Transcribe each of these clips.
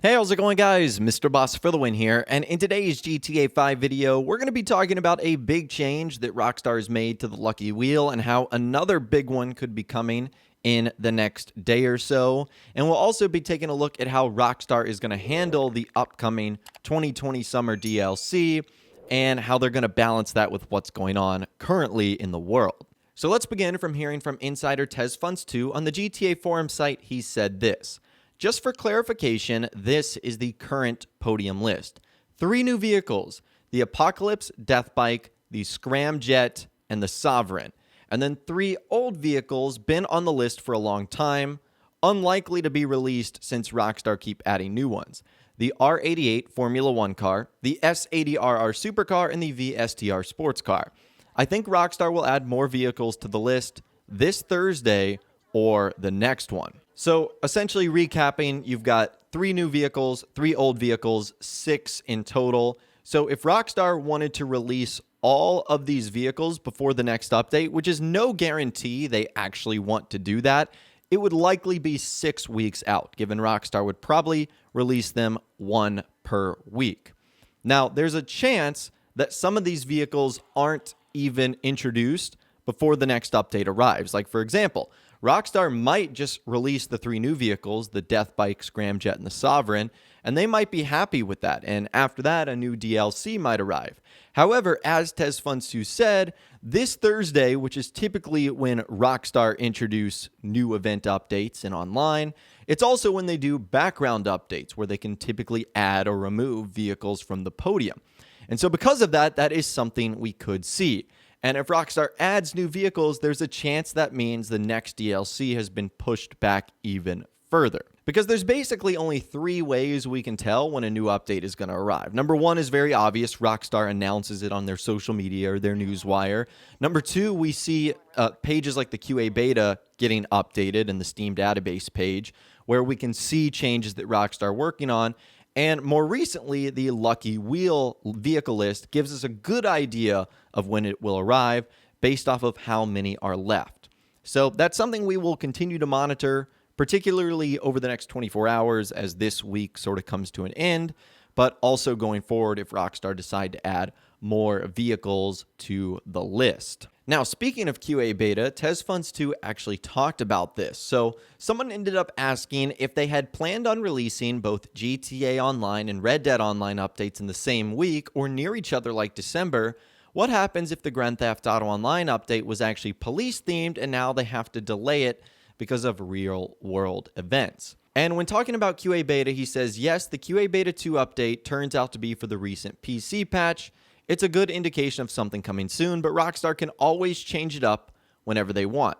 Hey, how's it going, guys? MrBossFTW here, and in today's GTA 5 video, we're going to be talking about a big change that Rockstar has made to the Lucky Wheel and how another big one could be coming in the next day or so. And we'll also be taking a look at how Rockstar is going to handle the upcoming 2020 summer DLC and how they're going to balance that with what's going on currently in the world. So let's begin from hearing from insider TezFunds2 on the GTA forum site. He said this: just for clarification, this is the current podium list. 3 new vehicles: the Apocalypse Death Bike, the Scramjet, and the Sovereign. And then 3 old vehicles been on the list for a long time, unlikely to be released since Rockstar keep adding new ones: the R88 Formula 1 car, the S80RR supercar, and the VSTR sports car. I think Rockstar will add more vehicles to the list this Thursday or the next one. So essentially recapping, you've got 3 new vehicles, 3 old vehicles, 6 in total. So if Rockstar wanted to release all of these vehicles before the next update, which is no guarantee they actually want to do that, it would likely be 6 weeks out, given Rockstar would probably release them 1 per week. Now, there's a chance that some of these vehicles aren't even introduced before the next update arrives. Like, for example, Rockstar might just release the 3 new vehicles, the Death Bike, Scramjet, and the Sovereign, and they might be happy with that. And after that, a new DLC might arrive. However, as TezFunds2 said, this Thursday, which is typically when Rockstar introduce new event updates and online, it's also when they do background updates where they can typically add or remove vehicles from the podium. And so because of that, that is something we could see. And if Rockstar adds new vehicles, there's a chance that means the next DLC has been pushed back even further. Because there's basically only 3 ways we can tell when a new update is going to arrive. Number 1 is very obvious. Rockstar announces it on their social media or their newswire. Number 2, we see pages like the QA beta getting updated in the Steam database page, where we can see changes that Rockstar are working on. And more recently, the Lucky Wheel vehicle list gives us a good idea of when it will arrive based off of how many are left. So that's something we will continue to monitor, particularly over the next 24 hours as this week sort of comes to an end, but also going forward if Rockstar decide to add more vehicles to the list. Now, speaking of QA beta, TezFunds2 actually talked about this. So someone ended up asking if they had planned on releasing both GTA Online and Red Dead Online updates in the same week or near each other like December. What happens if the Grand Theft Auto Online update was actually police-themed and now they have to delay it because of real-world events? And when talking about QA beta, he says, yes, the QA beta 2 update turns out to be for the recent PC patch. It's a good indication of something coming soon, but Rockstar can always change it up whenever they want.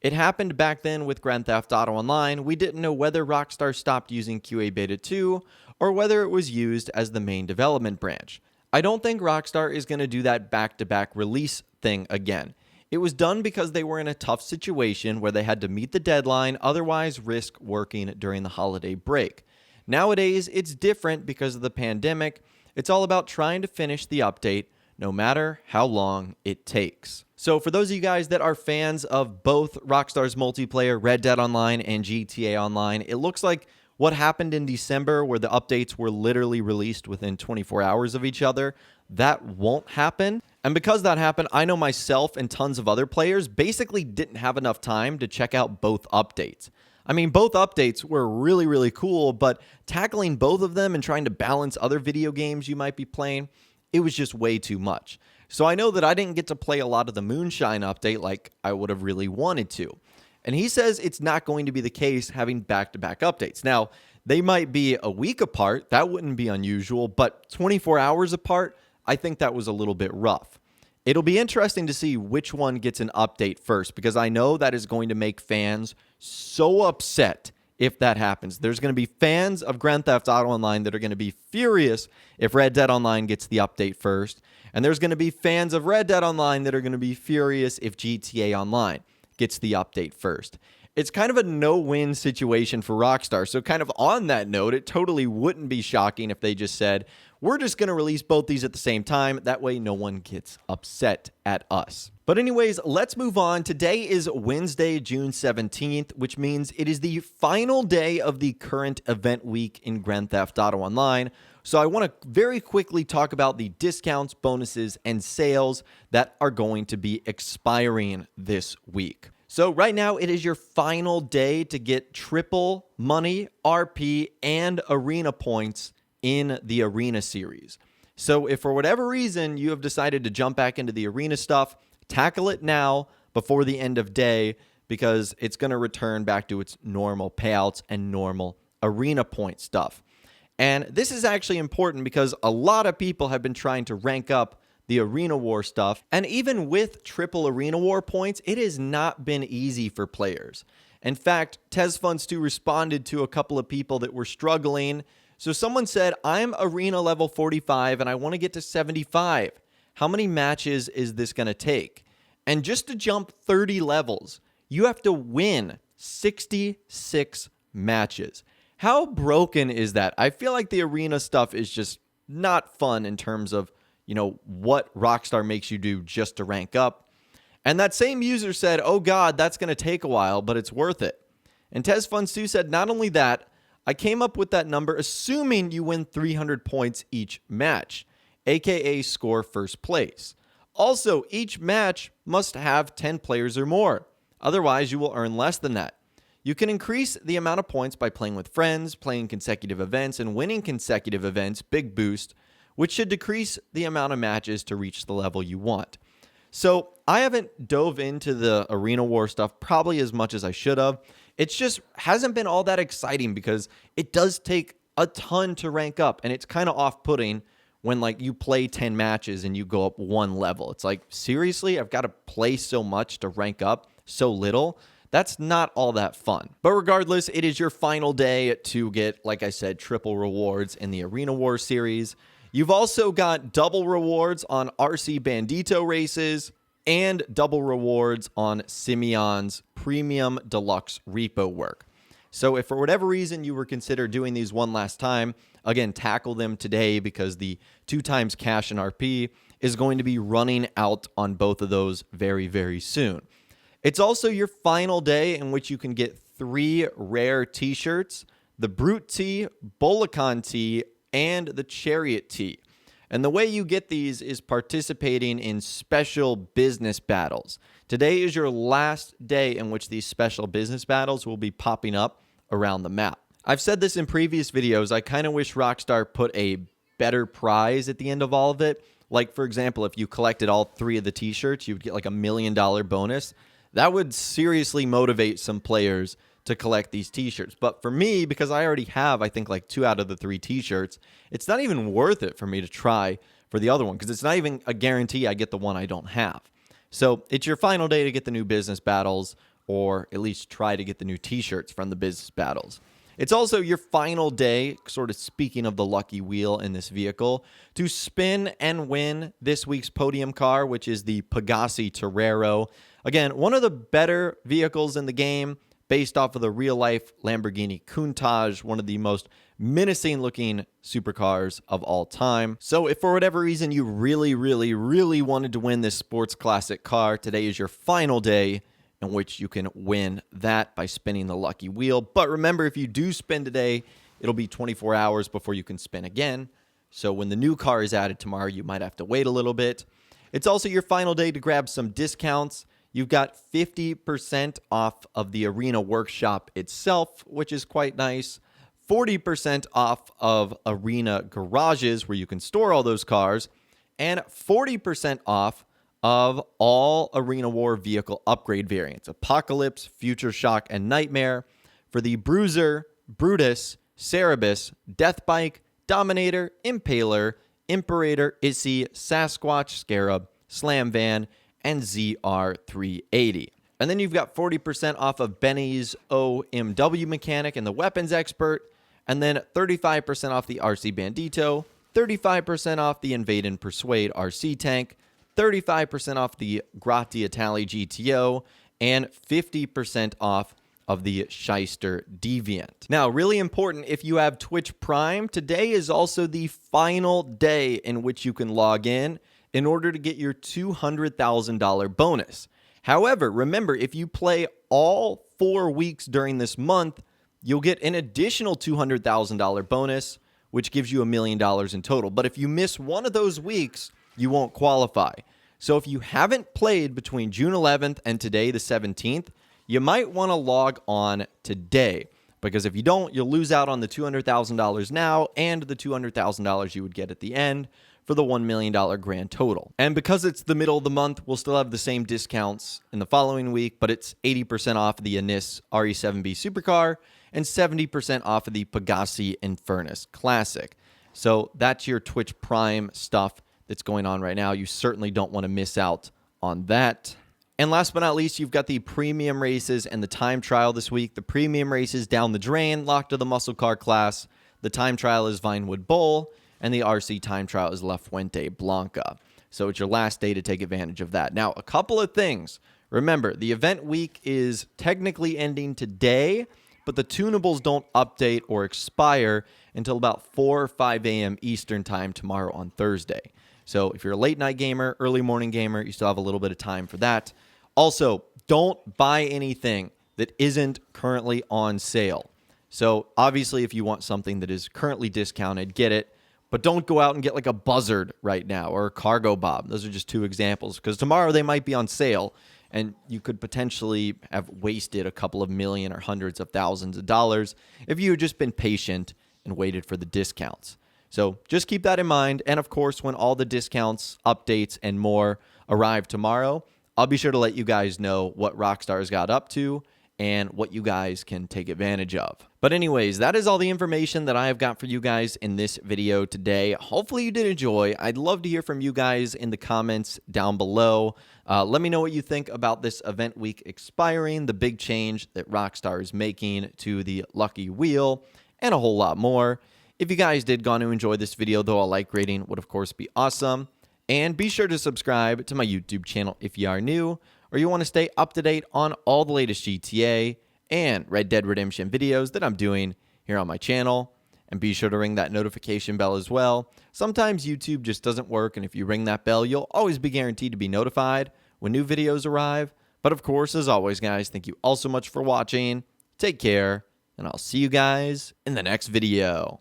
It happened back then with Grand Theft Auto Online. We didn't know whether Rockstar stopped using QA Beta 2 or whether it was used as the main development branch. I don't think Rockstar is going to do that back-to-back release thing again. It was done because they were in a tough situation where they had to meet the deadline, otherwise risk working during the holiday break. Nowadays, it's different because of the pandemic. It's all about trying to finish the update, no matter how long it takes. So for those of you guys that are fans of both Rockstar's multiplayer, Red Dead Online and GTA Online, it looks like what happened in December, where the updates were literally released within 24 hours of each other, that won't happen. And because that happened, I know myself and tons of other players basically didn't have enough time to check out both updates. I mean, both updates were really, really cool, but tackling both of them and trying to balance other video games you might be playing, it was just way too much. So I know that I didn't get to play a lot of the Moonshine update like I would have really wanted to. And he says it's not going to be the case having back-to-back updates. Now, they might be a week apart. That wouldn't be unusual, but 24 hours apart, I think that was a little bit rough. It'll be interesting to see which one gets an update first, because I know that is going to make fans so upset if that happens. There's going to be fans of Grand Theft Auto Online that are going to be furious if Red Dead Online gets the update first, and there's going to be fans of Red Dead Online that are going to be furious if GTA Online gets the update first. it's kind of a no-win situation for Rockstar. So kind of on that note, it totally wouldn't be shocking if they just said, we're just going to release both these at the same time. That way no one gets upset at us. But anyways, let's move on. Today is Wednesday, June 17th, which means it is the final day of the current event week in Grand Theft Auto Online. So I want to very quickly talk about the discounts, bonuses, and sales that are going to be expiring this week. So right now, it is your final day to get triple money, RP, and arena points in the arena series. So if for whatever reason you have decided to jump back into the arena stuff, tackle it now before the end of day, because it's going to return back to its normal payouts and normal arena point stuff. And this is actually important because a lot of people have been trying to rank up the Arena War stuff. And even with triple Arena War points, it has not been easy for players. In fact, TezFunds2 responded to a couple of people that were struggling. So someone said, I'm Arena level 45 and I want to get to 75. How many matches is this going to take? And just to jump 30 levels, you have to win 66 matches. How broken is that? I feel like the arena stuff is just not fun in terms of, what Rockstar makes you do just to rank up. And that same user said, oh God, that's going to take a while, but it's worth it. And TezFunds2 said, not only that, I came up with that number assuming you win 300 points each match, aka score first place. Also, each match must have 10 players or more. Otherwise, you will earn less than that. You can increase the amount of points by playing with friends, playing consecutive events, and winning consecutive events, big boost, which should decrease the amount of matches to reach the level you want. So I haven't dove into the Arena War stuff probably as much as I should have. It's just hasn't been all that exciting because it does take a ton to rank up, and it's kind of off-putting when you play 10 matches and you go up one level. It's like, seriously, I've got to play so much to rank up so little? That's not all that fun. But regardless, it is your final day to get, like I said, triple rewards in the Arena War series. You've also got double rewards on RC Bandito races and double rewards on Simeon's premium deluxe repo work. So if for whatever reason you were consider doing these one last time, again, tackle them today because the 2 times cash and RP is going to be running out on both of those very, very soon. It's also your final day in which you can get 3 rare t-shirts, the Brute Tee, Bolacon Tee, and the Chariot Tee. And the way you get these is participating in special business battles. Today is your last day in which these special business battles will be popping up around the map. I've said this in previous videos, I kind of wish Rockstar put a better prize at the end of all of it. Like, for example, if you collected all 3 of the t-shirts, you would get like $1 million bonus. That would seriously motivate some players to collect these t-shirts. But for me, because I already have, I think, like 2 out of the 3 t-shirts, it's not even worth it for me to try for the other one because it's not even a guarantee I get the one I don't have. So it's your final day to get the new business battles, or at least try to get the new t-shirts from the business battles. It's also your final day, sort of speaking of the lucky wheel in this vehicle, to spin and win this week's podium car, which is the Pegassi Torero. Again, one of the better vehicles in the game, based off of the real-life Lamborghini Countach, one of the most menacing-looking supercars of all time. So if for whatever reason you really, really, really wanted to win this sports classic car, today is your final day in which you can win that by spinning the lucky wheel. But remember, if you do spin today, it'll be 24 hours before you can spin again. So when the new car is added tomorrow, you might have to wait a little bit. It's also your final day to grab some discounts. You've got 50% off of the Arena Workshop itself, which is quite nice. 40% off of Arena Garages, where you can store all those cars. And 40% off of all Arena War vehicle upgrade variants: Apocalypse, Future Shock, and Nightmare for the Bruiser, Brutus, Cerebus, Deathbike, Dominator, Impaler, Imperator, Issy, Sasquatch, Scarab, Slam Van, and ZR380. And then you've got 40% off of Benny's OMW Mechanic and the Weapons Expert, and then 35% off the RC Bandito, 35% off the Invade and Persuade RC Tank, 35% off the Gratiatali GTO, and 50% off of the Shyster Deviant. Now, really important, if you have Twitch Prime, today is also the final day in which you can log in order to get your $200,000 bonus. However, remember, if you play all 4 weeks during this month, you'll get an additional $200,000 bonus, which gives you $1 million in total. But if you miss one of those weeks, you won't qualify. So if you haven't played between June 11th and today, the 17th, you might want to log on today, because if you don't, you'll lose out on the $200,000 now and the $200,000 you would get at the end for the $1 million grand total. And because it's the middle of the month, we'll still have the same discounts in the following week, but it's 80% off the Anis RE7B Supercar and 70% off of the Pegassi Infernus Classic. So that's your Twitch Prime stuff that's going on right now. You certainly don't want to miss out on that. And last but not least, you've got the premium races and the time trial this week. The premium races down the drain, locked to the muscle car class. The time trial is Vinewood Bowl, and the RC time trial is La Fuente Blanca. So it's your last day to take advantage of that. Now, a couple of things. Remember, the event week is technically ending today, but the tunables don't update or expire until about 4 or 5 a.m. Eastern time tomorrow on Thursday. So if you're a late night gamer, early morning gamer, you still have a little bit of time for that. Also, don't buy anything that isn't currently on sale. So obviously, if you want something that is currently discounted, get it. But don't go out and get like a Buzzard right now or a Cargo Bob. Those are just 2 examples, because tomorrow they might be on sale and you could potentially have wasted a couple of million or hundreds of thousands of dollars if you had just been patient and waited for the discounts. So just keep that in mind. And of course, when all the discounts, updates, and more arrive tomorrow, I'll be sure to let you guys know what Rockstar's got up to and what you guys can take advantage of. But anyways, that is all the information that I have got for you guys in this video today. Hopefully you did enjoy. I'd love to hear from you guys in the comments down below. Let me know what you think about this event week expiring, the big change that Rockstar is making to the Lucky Wheel, and a whole lot more. If you guys did go to enjoy this video, though, a like rating would, of course, be awesome. And be sure to subscribe to my YouTube channel if you are new, or you want to stay up to date on all the latest GTA and Red Dead Redemption videos that I'm doing here on my channel. And be sure to ring that notification bell as well. Sometimes YouTube just doesn't work, and if you ring that bell, you'll always be guaranteed to be notified when new videos arrive. But of course, as always, guys, thank you all so much for watching. Take care, and I'll see you guys in the next video.